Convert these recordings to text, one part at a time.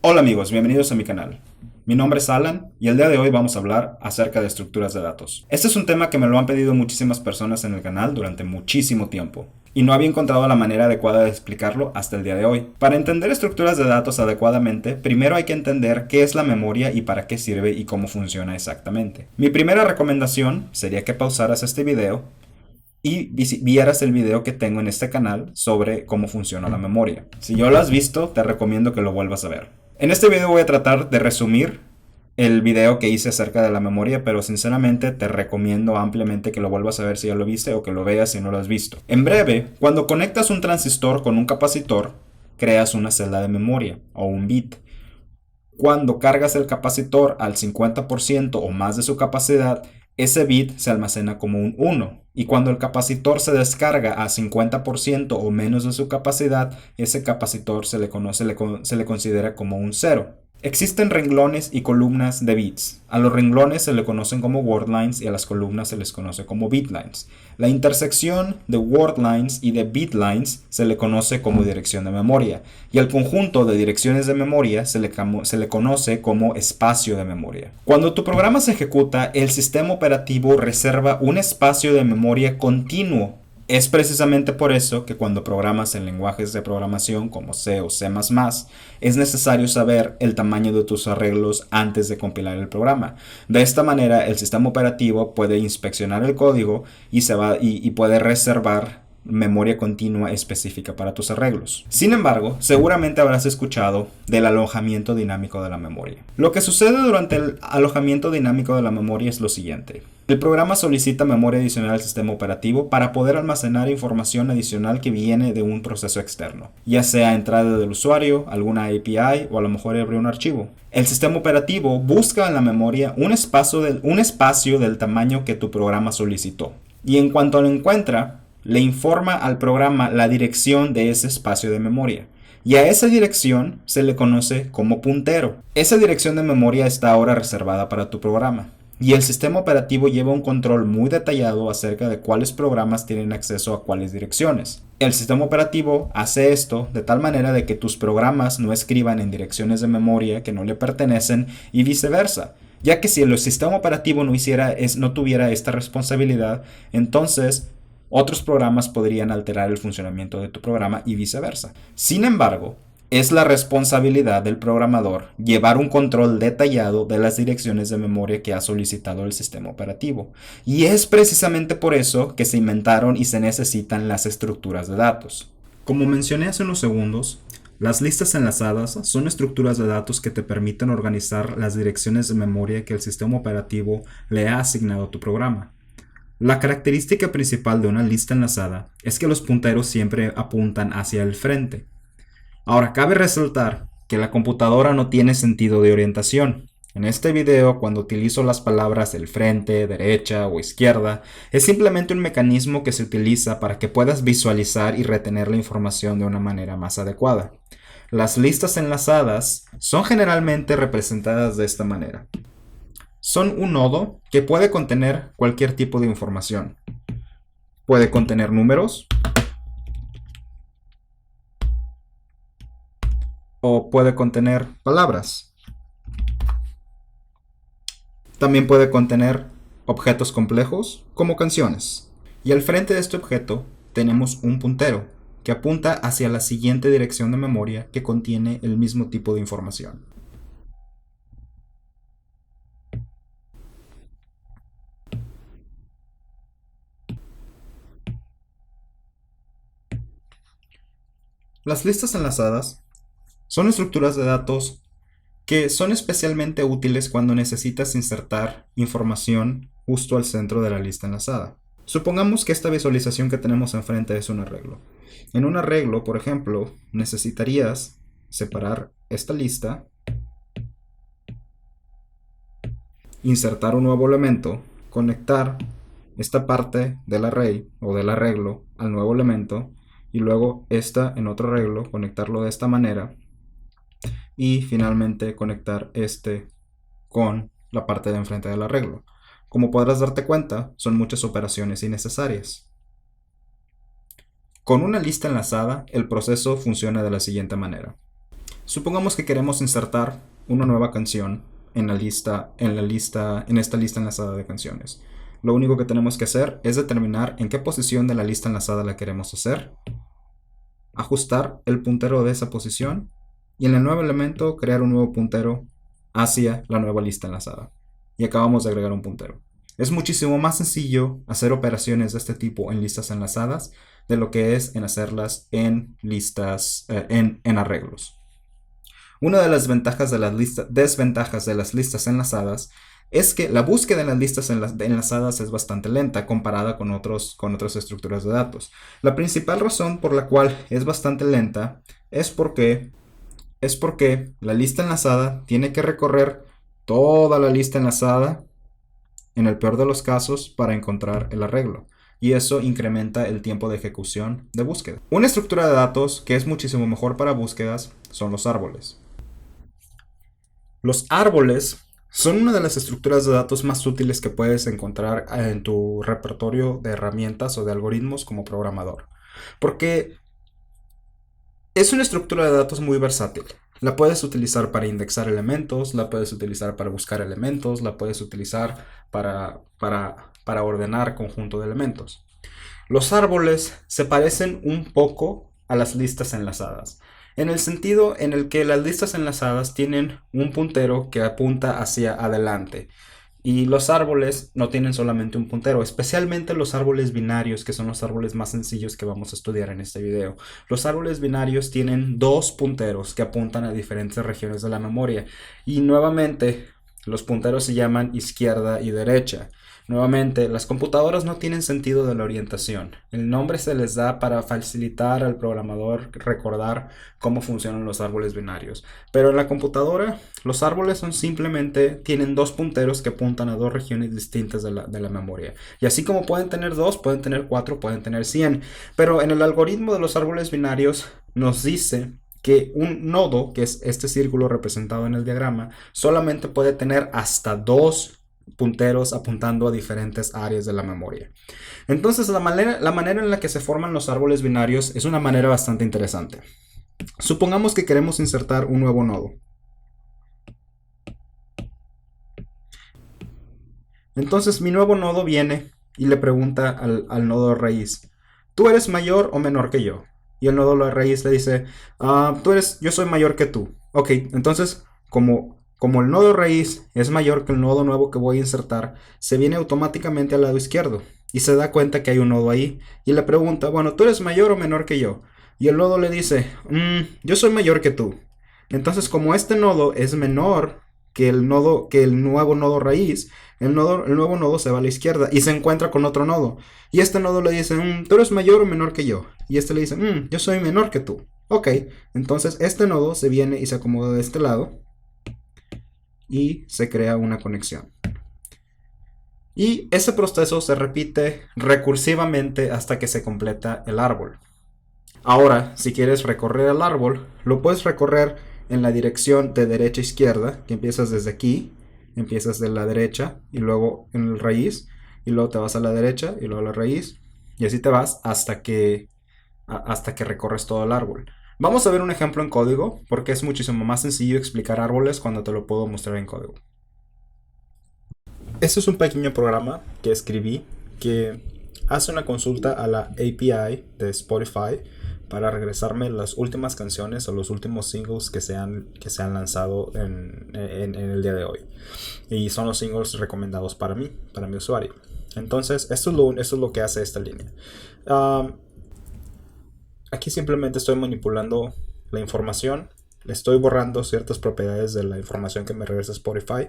Hola amigos, bienvenidos a mi canal. Mi nombre es Alan y el día de hoy vamos a hablar acerca de estructuras de datos. Este es un tema que me lo han pedido muchísimas personas en el canal durante muchísimo tiempo y no había encontrado la manera adecuada de explicarlo hasta el día de hoy. Para entender estructuras de datos adecuadamente, primero hay que entender qué es la memoria y para qué sirve y cómo funciona exactamente. Mi primera recomendación sería que pausaras este video y vieras el video que tengo en este canal sobre cómo funciona la memoria. Si ya lo has visto, te recomiendo que lo vuelvas a ver. En este video voy a tratar de resumir el video que hice acerca de la memoria, pero sinceramente te recomiendo ampliamente que lo vuelvas a ver si ya lo viste o que lo veas si no lo has visto. En breve, cuando conectas un transistor con un capacitor, creas una celda de memoria o un bit. Cuando cargas el capacitor al 50% o más de su capacidad, ese bit se almacena como un 1. Y cuando el capacitor se descarga a 50% o menos de su capacidad, ese capacitor se le considera como un 0. Existen renglones y columnas de bits. A los renglones se le conocen como word lines y a las columnas se les conoce como bit lines. La intersección de word lines y de bit lines se le conoce como dirección de memoria y al conjunto de direcciones de memoria se le conoce como espacio de memoria. Cuando tu programa se ejecuta, el sistema operativo reserva un espacio de memoria continuo. Es precisamente por eso que cuando programas en lenguajes de programación como C o C++, es necesario saber el tamaño de tus arreglos antes de compilar el programa. De esta manera, el sistema operativo puede inspeccionar el código y puede reservar memoria continua específica para tus arreglos. Sin embargo, seguramente habrás escuchado del alojamiento dinámico de la memoria. Lo que sucede durante el alojamiento dinámico de la memoria es lo siguiente. El programa solicita memoria adicional al sistema operativo para poder almacenar información adicional que viene de un proceso externo, ya sea entrada del usuario, alguna API o a lo mejor abrir un archivo. El sistema operativo busca en la memoria un espacio del tamaño que tu programa solicitó, y en cuanto lo encuentra, le informa al programa la dirección de ese espacio de memoria. Y a esa dirección se le conoce como puntero. Esa dirección de memoria está ahora reservada para tu programa. Y el sistema operativo lleva un control muy detallado acerca de cuáles programas tienen acceso a cuáles direcciones. El sistema operativo hace esto de tal manera de que tus programas no escriban en direcciones de memoria que no le pertenecen y viceversa. Ya que si el sistema operativo no tuviera esta responsabilidad, entonces otros programas podrían alterar el funcionamiento de tu programa y viceversa. Sin embargo, es la responsabilidad del programador llevar un control detallado de las direcciones de memoria que ha solicitado el sistema operativo. Y es precisamente por eso que se inventaron y se necesitan las estructuras de datos. Como mencioné hace unos segundos, las listas enlazadas son estructuras de datos que te permiten organizar las direcciones de memoria que el sistema operativo le ha asignado a tu programa. La característica principal de una lista enlazada es que los punteros siempre apuntan hacia el frente. Ahora, cabe resaltar que la computadora no tiene sentido de orientación. En este video, cuando utilizo las palabras el frente, derecha o izquierda, es simplemente un mecanismo que se utiliza para que puedas visualizar y retener la información de una manera más adecuada. Las listas enlazadas son generalmente representadas de esta manera. Son un nodo que puede contener cualquier tipo de información. Puede contener números o puede contener palabras. También puede contener objetos complejos como canciones. Y al frente de este objeto tenemos un puntero que apunta hacia la siguiente dirección de memoria que contiene el mismo tipo de información. Las listas enlazadas son estructuras de datos que son especialmente útiles cuando necesitas insertar información justo al centro de la lista enlazada. Supongamos que esta visualización que tenemos enfrente es un arreglo. En un arreglo, por ejemplo, necesitarías separar esta lista, insertar un nuevo elemento, conectar esta parte del array o del arreglo al nuevo elemento y luego esta en otro arreglo, conectarlo de esta manera y finalmente conectar este con la parte de enfrente del arreglo. Como podrás darte cuenta, son muchas operaciones innecesarias. Con una lista enlazada, el proceso funciona de la siguiente manera. Supongamos que queremos insertar una nueva canción en esta lista enlazada de canciones. Lo único que tenemos que hacer es determinar en qué posición de la lista enlazada la queremos hacer, ajustar el puntero de esa posición y en el nuevo elemento crear un nuevo puntero hacia la nueva lista enlazada. Y acabamos de agregar un puntero. Es muchísimo más sencillo hacer operaciones de este tipo en listas enlazadas de lo que es en hacerlas en listas, en arreglos. Una de las desventajas de las listas enlazadas es que la búsqueda en las listas enlazadas es bastante lenta comparada con otras estructuras de datos. La principal razón por la cual es bastante lenta es porque la lista enlazada tiene que recorrer toda la lista enlazada, en el peor de los casos, para encontrar el arreglo. Y eso incrementa el tiempo de ejecución de búsqueda. Una estructura de datos que es muchísimo mejor para búsquedas son los árboles. Los árboles son una de las estructuras de datos más útiles que puedes encontrar en tu repertorio de herramientas o de algoritmos como programador. Porque es una estructura de datos muy versátil. La puedes utilizar para indexar elementos, la puedes utilizar para buscar elementos, la puedes utilizar para ordenar conjunto de elementos. Los árboles se parecen un poco a las listas enlazadas, en el sentido en el que las listas enlazadas tienen un puntero que apunta hacia adelante. Y los árboles no tienen solamente un puntero, especialmente los árboles binarios, que son los árboles más sencillos que vamos a estudiar en este video. Los árboles binarios tienen dos punteros que apuntan a diferentes regiones de la memoria. Y nuevamente, los punteros se llaman izquierda y derecha. Nuevamente, las computadoras no tienen sentido de la orientación. El nombre se les da para facilitar al programador recordar cómo funcionan los árboles binarios. Pero en la computadora, los árboles tienen dos punteros que apuntan a dos regiones distintas de la memoria. Y así como pueden tener dos, pueden tener cuatro, pueden tener 100. Pero en el algoritmo de los árboles binarios nos dice que un nodo, que es este círculo representado en el diagrama, solamente puede tener hasta dos punteros apuntando a diferentes áreas de la memoria. Entonces la manera en la que se forman los árboles binarios es una manera bastante interesante. Supongamos que queremos insertar un nuevo nodo. Entonces mi nuevo nodo viene y le pregunta al nodo raíz: ¿tú eres mayor o menor que yo? Y el nodo raíz le dice: yo soy mayor que tú. Ok, entonces como el nodo raíz es mayor que el nodo nuevo que voy a insertar, se viene automáticamente al lado izquierdo y se da cuenta que hay un nodo ahí y le pregunta: bueno, ¿tú eres mayor o menor que yo? Y el nodo le dice: yo soy mayor que tú. Entonces, como este nodo es menor que el nuevo nodo raíz, el nuevo nodo se va a la izquierda y se encuentra con otro nodo. Y este nodo le dice: ¿tú eres mayor o menor que yo? Y este le dice: yo soy menor que tú. Ok, entonces este nodo se viene y se acomoda de este lado y se crea una conexión. Y ese proceso se repite recursivamente hasta que se completa el árbol. Ahora, si quieres recorrer el árbol, lo puedes recorrer en la dirección de derecha a izquierda, que empiezas desde aquí, empiezas de la derecha y luego en el raíz, y luego te vas a la derecha y luego a la raíz, y así te vas hasta que recorres todo el árbol. Vamos a ver un ejemplo en código, porque es muchísimo más sencillo explicar árboles cuando te lo puedo mostrar en código. Este es un pequeño programa que escribí que hace una consulta a la API de Spotify para regresarme las últimas canciones o los últimos singles que se han lanzado en el día de hoy. Y son los singles recomendados para mi usuario. Entonces, esto es lo que hace esta línea. Aquí simplemente estoy manipulando la información. Le estoy borrando ciertas propiedades de la información que me regresa Spotify,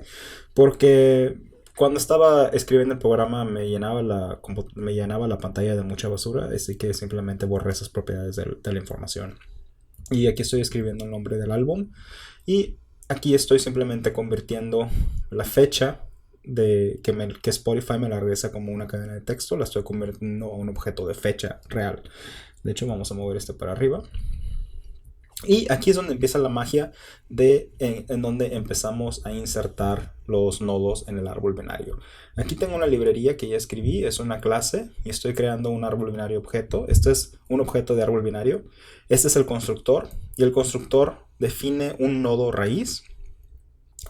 porque cuando estaba escribiendo el programa me llenaba la pantalla de mucha basura, así que simplemente borré esas propiedades de la información. Y aquí estoy escribiendo el nombre del álbum y aquí estoy simplemente convirtiendo la fecha que Spotify me la regresa como una cadena de texto, la estoy convirtiendo a un objeto de fecha real. De hecho, vamos a mover este para arriba. Y aquí es donde empieza la magia en donde empezamos a insertar los nodos en el árbol binario. Aquí tengo una librería que ya escribí, es una clase y estoy creando un árbol binario objeto. Este es un objeto de árbol binario. Este es el constructor y el constructor define un nodo raíz.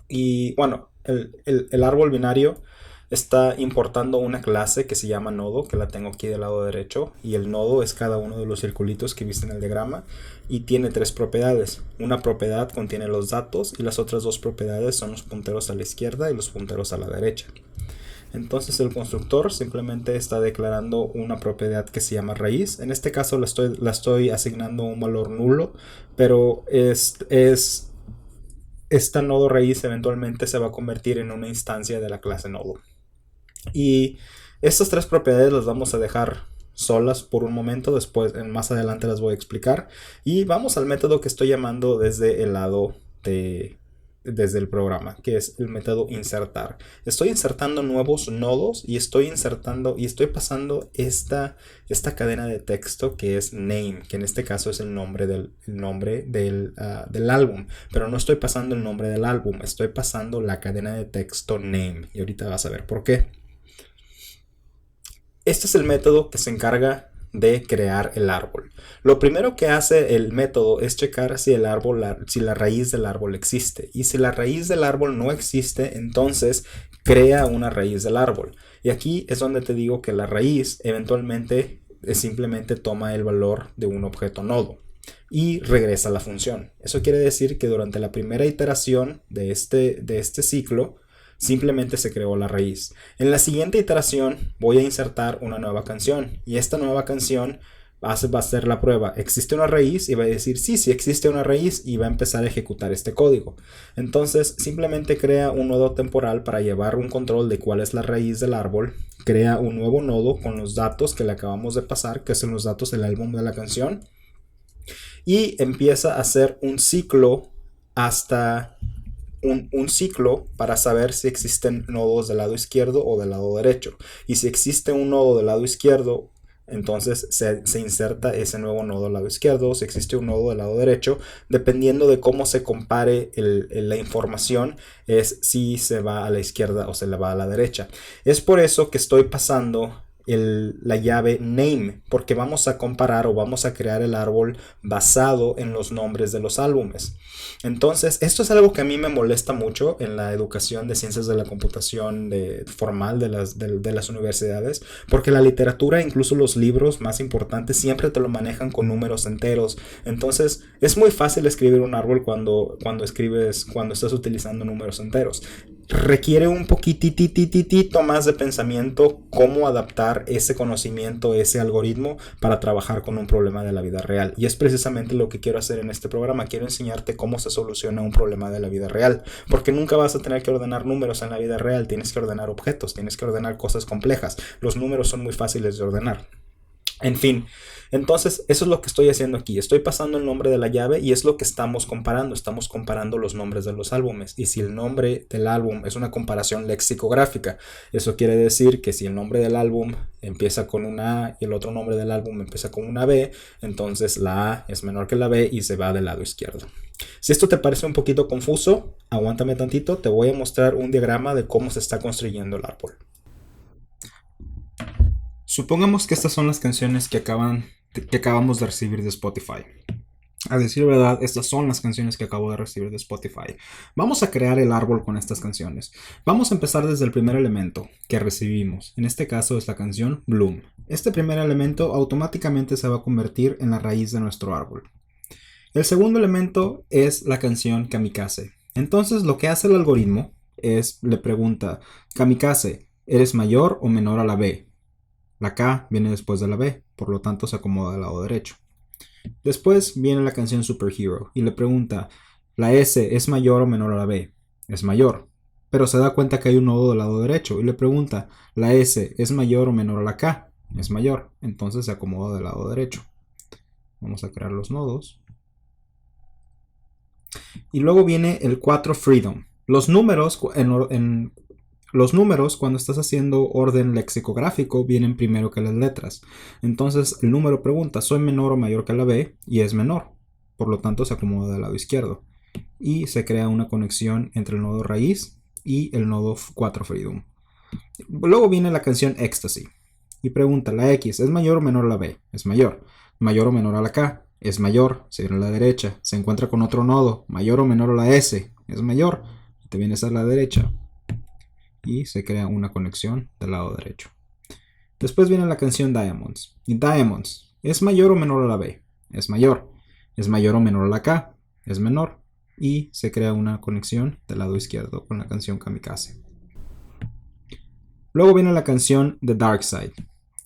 Y bueno, el árbol binario está importando una clase que se llama nodo, que la tengo aquí del lado derecho, y el nodo es cada uno de los circulitos que viste en el diagrama y tiene tres propiedades. Una propiedad contiene los datos y las otras dos propiedades son los punteros a la izquierda y los punteros a la derecha. Entonces el constructor simplemente está declarando una propiedad que se llama raíz. En este caso la estoy asignando un valor nulo, pero esta nodo raíz eventualmente se va a convertir en una instancia de la clase nodo. Y estas tres propiedades las vamos a dejar solas por un momento, después más adelante las voy a explicar. Y vamos al método que estoy llamando desde el lado desde el programa, que es el método insertar. Estoy insertando nuevos nodos y estoy pasando esta cadena de texto que es name, que en este caso es el nombre del álbum, pero no estoy pasando el nombre del álbum, estoy pasando la cadena de texto name, y ahorita vas a ver por qué. Este es el método que se encarga de crear el árbol. Lo primero que hace el método es checar si la raíz del árbol existe. Y si la raíz del árbol no existe, entonces crea una raíz del árbol. Y aquí es donde te digo que la raíz eventualmente simplemente toma el valor de un objeto nodo y regresa a la función. Eso quiere decir que durante la primera iteración de este ciclo, simplemente se creó la raíz. En la siguiente iteración voy a insertar una nueva canción y esta nueva canción va a ser la prueba. ¿Existe una raíz? Y va a decir sí existe una raíz y va a empezar a ejecutar este código. Entonces simplemente crea un nodo temporal para llevar un control de cuál es la raíz del árbol. Crea un nuevo nodo con los datos que le acabamos de pasar, que son los datos del álbum de la canción. Y empieza a hacer un ciclo hasta un ciclo para saber si existen nodos del lado izquierdo o del lado derecho. Y si existe un nodo del lado izquierdo, entonces se inserta ese nuevo nodo del lado izquierdo. Si existe un nodo del lado derecho, dependiendo de cómo se compare la información, es si se va a la izquierda o se le va a la derecha. Es por eso que estoy pasando la llave name, porque vamos a comparar o vamos a crear el árbol basado en los nombres de los álbumes. Entonces, esto es algo que a mí me molesta mucho en la educación de ciencias de la computación formal de las universidades, porque la literatura, incluso los libros más importantes, siempre te lo manejan con números enteros. Entonces, es muy fácil escribir un árbol cuando estás utilizando números enteros. Requiere un poquitito más de pensamiento cómo adaptar ese conocimiento, ese algoritmo para trabajar con un problema de la vida real. Y es precisamente lo que quiero hacer en este programa. Quiero enseñarte cómo se soluciona un problema de la vida real, porque nunca vas a tener que ordenar números en la vida real. Tienes que ordenar objetos, tienes que ordenar cosas complejas. Los números son muy fáciles de ordenar. En fin, entonces eso es lo que estoy haciendo aquí. Estoy pasando el nombre de la llave y es lo que estamos comparando. Estamos comparando los nombres de los álbumes. Y si el nombre del álbum es una comparación lexicográfica, eso quiere decir que si el nombre del álbum empieza con una A y el otro nombre del álbum empieza con una B, entonces la A es menor que la B y se va del lado izquierdo. Si esto te parece un poquito confuso, aguántame tantito, te voy a mostrar un diagrama de cómo se está construyendo el árbol. Supongamos que estas son las canciones que acabamos de recibir de Spotify. A decir verdad, estas son las canciones que acabo de recibir de Spotify. Vamos a crear el árbol con estas canciones. Vamos a empezar desde el primer elemento que recibimos. En este caso es la canción Bloom. Este primer elemento automáticamente se va a convertir en la raíz de nuestro árbol. El segundo elemento es la canción Kamikaze. Entonces lo que hace el algoritmo es, le pregunta, Kamikaze, ¿eres mayor o menor a la B? La K viene después de la B, por lo tanto se acomoda al lado derecho. Después viene la canción Superhero y le pregunta, ¿la S es mayor o menor a la B? Es mayor, pero se da cuenta que hay un nodo del lado derecho y le pregunta, ¿la S es mayor o menor a la K? Es mayor, entonces se acomoda del lado derecho. Vamos a crear los nodos. Y luego viene el 4 Freedom. Los números cuando estás haciendo orden lexicográfico vienen primero que las letras. Entonces el número pregunta, ¿soy menor o mayor que la B? Y es menor. Por lo tanto se acomoda del lado izquierdo. Y se crea una conexión entre el nodo raíz y el nodo 4 Freedom. Luego viene la canción Ecstasy. Y pregunta, ¿la X es mayor o menor a la B? Es mayor. ¿Mayor o menor a la K? es mayor, se viene a la derecha. Se encuentra con otro nodo, mayor o menor a la S, es mayor, te vienes a la derecha. Y se crea una conexión del lado derecho. Después viene la canción Diamonds. Y Diamonds, ¿es mayor o menor a la B? Es mayor. ¿Es mayor o menor a la K? Es menor. Y se crea una conexión del lado izquierdo con la canción Kamikaze. Luego viene la canción The Dark Side.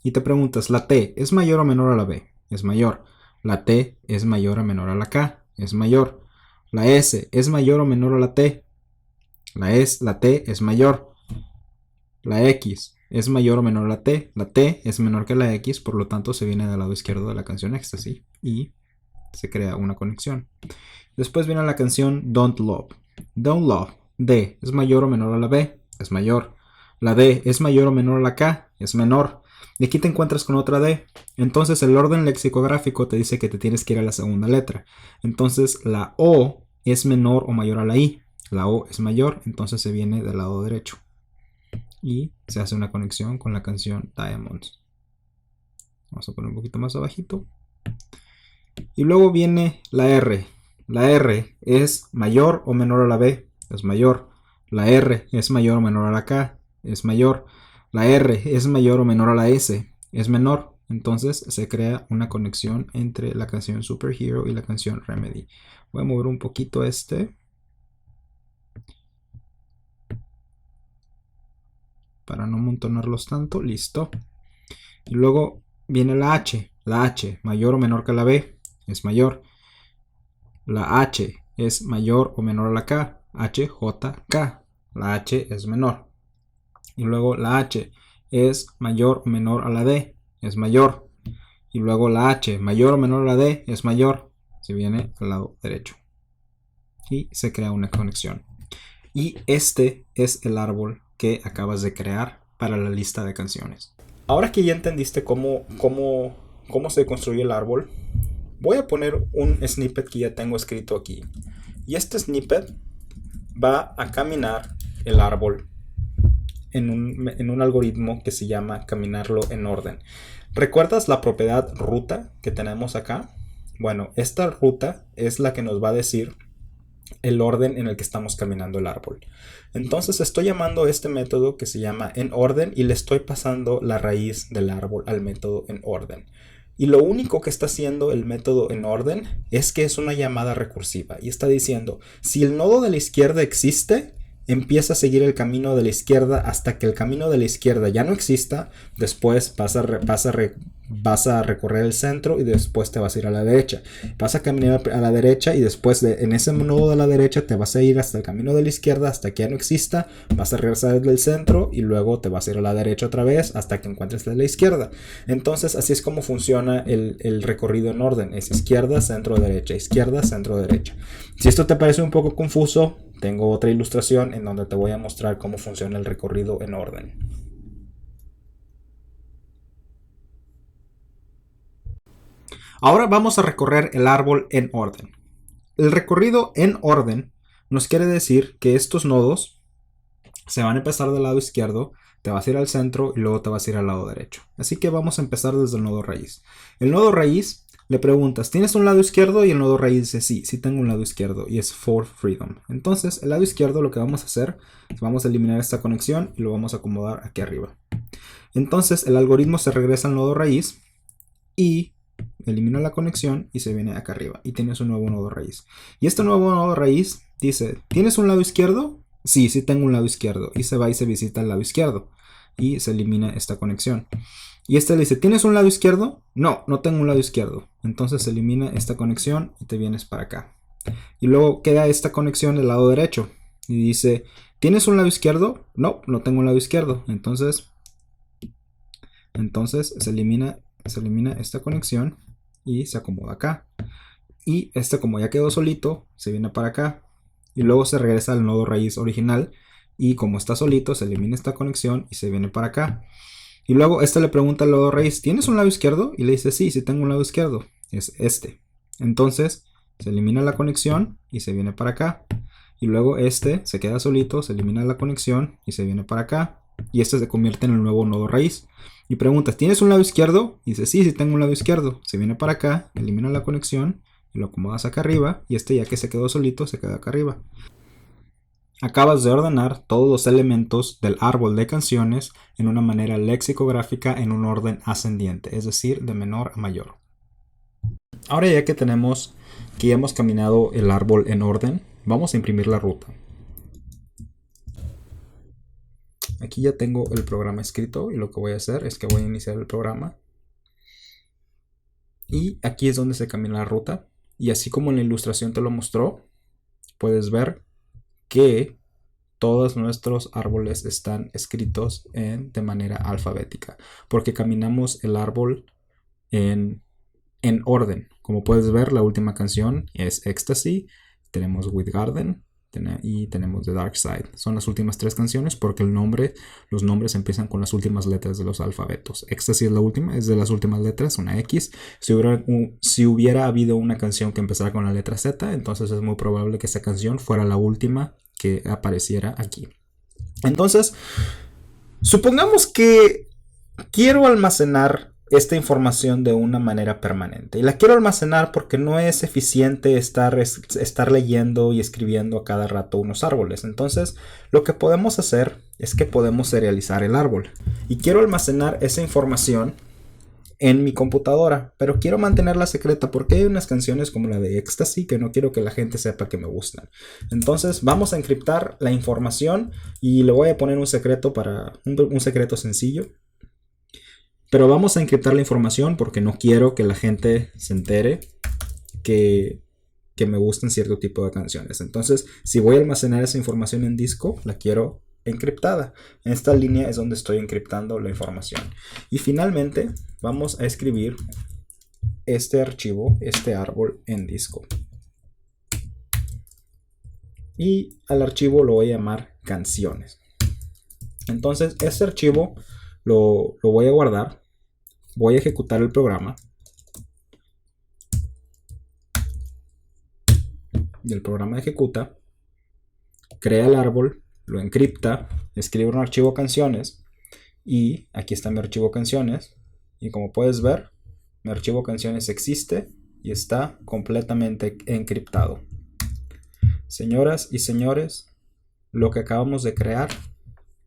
Y te preguntas, ¿la T es mayor o menor a la B? Es mayor. ¿La T es mayor o menor a la K? Es mayor. ¿La S es mayor o menor a la T? La T es mayor. La X es mayor o menor a la T. La T es menor que la X, por lo tanto se viene del lado izquierdo de la canción Ecstasy y se crea una conexión. Después viene la canción Don't Love. Don't Love. D es mayor o menor a la B. Es mayor. La D es mayor o menor a la K. Es menor. Y aquí te encuentras con otra D. Entonces el orden lexicográfico te dice que te tienes que ir a la segunda letra. Entonces la O es menor o mayor a la I. La O es mayor, entonces se viene del lado derecho. Y se hace una conexión con la canción Diamonds. Vamos a poner un poquito más abajito. Y luego viene la R. La R es mayor o menor a la B. Es mayor. La R es mayor o menor a la K. Es mayor. La R es mayor o menor a la S. Es menor. Entonces se crea una conexión entre la canción Superhero y la canción Remedy. Voy a mover un poquito para no amontonarlos tanto. Listo. Y luego viene la H. La H, mayor o menor que la B, es mayor. La H es mayor o menor a la K. H, J, K. La H es menor. Y luego la H es mayor o menor a la D, es mayor. Y luego la H, mayor o menor a la D, es mayor. Se viene al lado derecho. Y se crea una conexión. Y este es el árbol que acabas de crear para la lista de canciones. Ahora que ya entendiste cómo se construye el árbol, voy a poner un snippet que ya tengo escrito aquí. Y este snippet va a caminar el árbol en un algoritmo que se llama caminarlo en orden. ¿Recuerdas la propiedad ruta que tenemos acá? Bueno, esta ruta es la que nos va a decir el orden en el que estamos caminando el árbol. Entonces estoy llamando a este método que se llama enOrden y le estoy pasando la raíz del árbol al método enOrden. Y lo único que está haciendo el método enOrden es que es una llamada recursiva y está diciendo, si el nodo de la izquierda existe, empieza a seguir el camino de la izquierda hasta que el camino de la izquierda ya no exista. Después vas a recorrer el centro y después te vas a ir a la derecha. Vas a caminar a la derecha y después en ese nodo de la derecha te vas a ir hasta el camino de la izquierda hasta que ya no exista. Vas a regresar del centro y luego te vas a ir a la derecha otra vez hasta que encuentres la izquierda. Entonces así es como funciona el recorrido en orden. Es izquierda, centro, derecha, izquierda, centro, derecha. Si esto te parece un poco confuso, tengo otra ilustración en donde te voy a mostrar cómo funciona el recorrido en orden. Ahora vamos a recorrer el árbol en orden. El recorrido en orden nos quiere decir que estos nodos se van a empezar del lado izquierdo, te vas a ir al centro y luego te vas a ir al lado derecho. Así que vamos a empezar desde el nodo raíz. El nodo raíz le preguntas, ¿tienes un lado izquierdo? Y el nodo raíz dice, sí tengo un lado izquierdo y es for freedom. Entonces el lado izquierdo lo que vamos a hacer es vamos a eliminar esta conexión y lo vamos a acomodar aquí arriba. Entonces el algoritmo se regresa al nodo raíz y elimina la conexión y se viene acá arriba y tienes un nuevo nodo raíz. Y este nuevo nodo raíz dice, ¿tienes un lado izquierdo? Sí tengo un lado izquierdo. Y se va y se visita el lado izquierdo y se elimina esta conexión. Y este le dice, ¿tienes un lado izquierdo? No tengo un lado izquierdo. Entonces se elimina esta conexión y te vienes para acá. Y luego queda esta conexión del lado derecho. Y dice, ¿tienes un lado izquierdo? No tengo un lado izquierdo. Entonces se elimina esta conexión y se acomoda acá. Y este, como ya quedó solito, se viene para acá. Y luego se regresa al nodo raíz original. Y como está solito, se elimina esta conexión y se viene para acá. Y luego este le pregunta al nodo raíz, ¿tienes un lado izquierdo? Y le dice, sí tengo un lado izquierdo. Es este. Entonces se elimina la conexión y se viene para acá. Y luego este se queda solito, se elimina la conexión y se viene para acá. y este se convierte en el nuevo nodo raíz. Y preguntas, ¿tienes un lado izquierdo? Y dice, sí, sí tengo un lado izquierdo. Se viene para acá, elimina la conexión y lo acomodas acá arriba, y este ya que se quedó solito, se queda acá arriba. Acabas de ordenar todos los elementos del árbol de canciones en una manera lexicográfica en un orden ascendiente, es decir, de menor a mayor. Ahora ya que tenemos que ya hemos caminado el árbol en orden, vamos a imprimir la ruta. Aquí ya tengo el programa escrito y lo que voy a hacer es que voy a iniciar el programa. Y aquí es donde se camina la ruta. Y así como en la ilustración te lo mostró, puedes ver que todos nuestros árboles están escritos de manera alfabética. Porque caminamos el árbol en orden. Como puedes ver, la última canción es Ecstasy. Tenemos With Garden y tenemos The Dark Side. Son las últimas 3 canciones porque los nombres empiezan con las últimas letras de los alfabetos. Ecstasy es la última, es de las últimas letras, una X. Si hubiera habido una canción que empezara con la letra Z, entonces es muy probable que esa canción fuera la última que apareciera aquí. Entonces, supongamos que quiero almacenar esta información de una manera permanente. Y la quiero almacenar porque no es eficiente estar leyendo y escribiendo a cada rato unos árboles. Entonces, lo que podemos hacer es que podemos serializar el árbol. Y quiero almacenar esa información en mi computadora, pero quiero mantenerla secreta porque hay unas canciones como la de Ecstasy que no quiero que la gente sepa que me gustan. Entonces vamos a encriptar la información y le voy a poner un secreto un secreto sencillo. Pero vamos a encriptar la información porque no quiero que la gente se entere que me gustan cierto tipo de canciones. Entonces, si voy a almacenar esa información en disco, la quiero encriptada. En esta línea es donde estoy encriptando la información. Y finalmente, vamos a escribir este archivo, este árbol en disco. Y al archivo lo voy a llamar canciones. Entonces, este archivo lo voy a guardar. Voy a ejecutar el programa. Y el programa ejecuta. Crea el árbol. Lo encripta. Escribe un archivo canciones. Y aquí está mi archivo canciones. Y como puedes ver, mi archivo canciones existe y está completamente encriptado. Señoras y señores, lo que acabamos de crear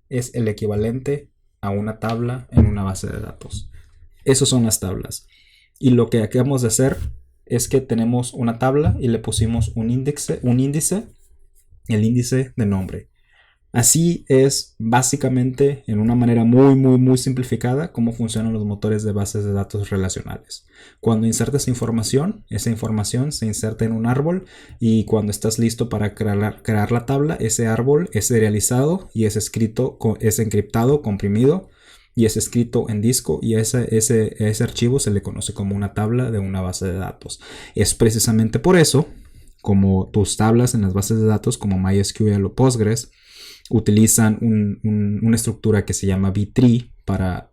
es el equivalente a una tabla en una base de datos. Esas son las tablas. Y lo que acabamos de hacer es que tenemos una tabla y le pusimos un índice, el índice de nombre. Así es básicamente, en una manera muy simplificada, cómo funcionan los motores de bases de datos relacionales. Cuando insertas información, esa información se inserta en un árbol y cuando estás listo para crear la tabla, ese árbol es serializado y es encriptado, comprimido y es escrito en disco y ese archivo se le conoce como una tabla de una base de datos. Es precisamente por eso, como tus tablas en las bases de datos como MySQL o Postgres, utilizan una estructura que se llama B-tree para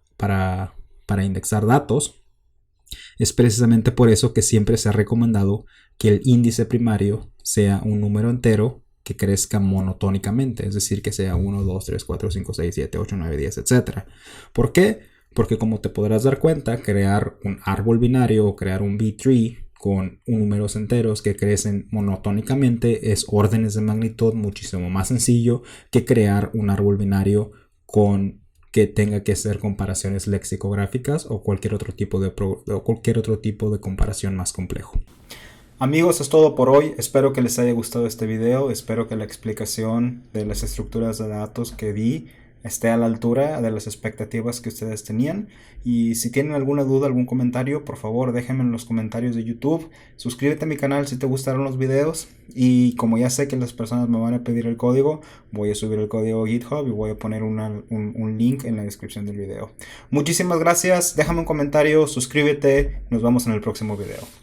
indexar datos. Es precisamente por eso que siempre se ha recomendado que el índice primario sea un número entero que crezca monotónicamente, es decir, que sea 1, 2, 3, 4, 5, 6, 7, 8, 9, 10, etc. ¿Por qué? Porque como te podrás dar cuenta, crear un árbol binario o crear un B-tree con números enteros que crecen monotónicamente es órdenes de magnitud muchísimo más sencillo que crear un árbol binario que tenga que hacer comparaciones lexicográficas o cualquier otro tipo de comparación más complejo. Amigos, es todo por hoy. Espero que les haya gustado este video. Espero que la explicación de las estructuras de datos que di esté a la altura de las expectativas que ustedes tenían. Y si tienen alguna duda, algún comentario, por favor déjenme en los comentarios de YouTube. Suscríbete a mi canal si te gustaron los videos. Y como ya sé que las personas me van a pedir el código, voy a subir el código a GitHub y voy a poner un link en la descripción del video. Muchísimas gracias. Déjame un comentario, suscríbete. Nos vemos en el próximo video.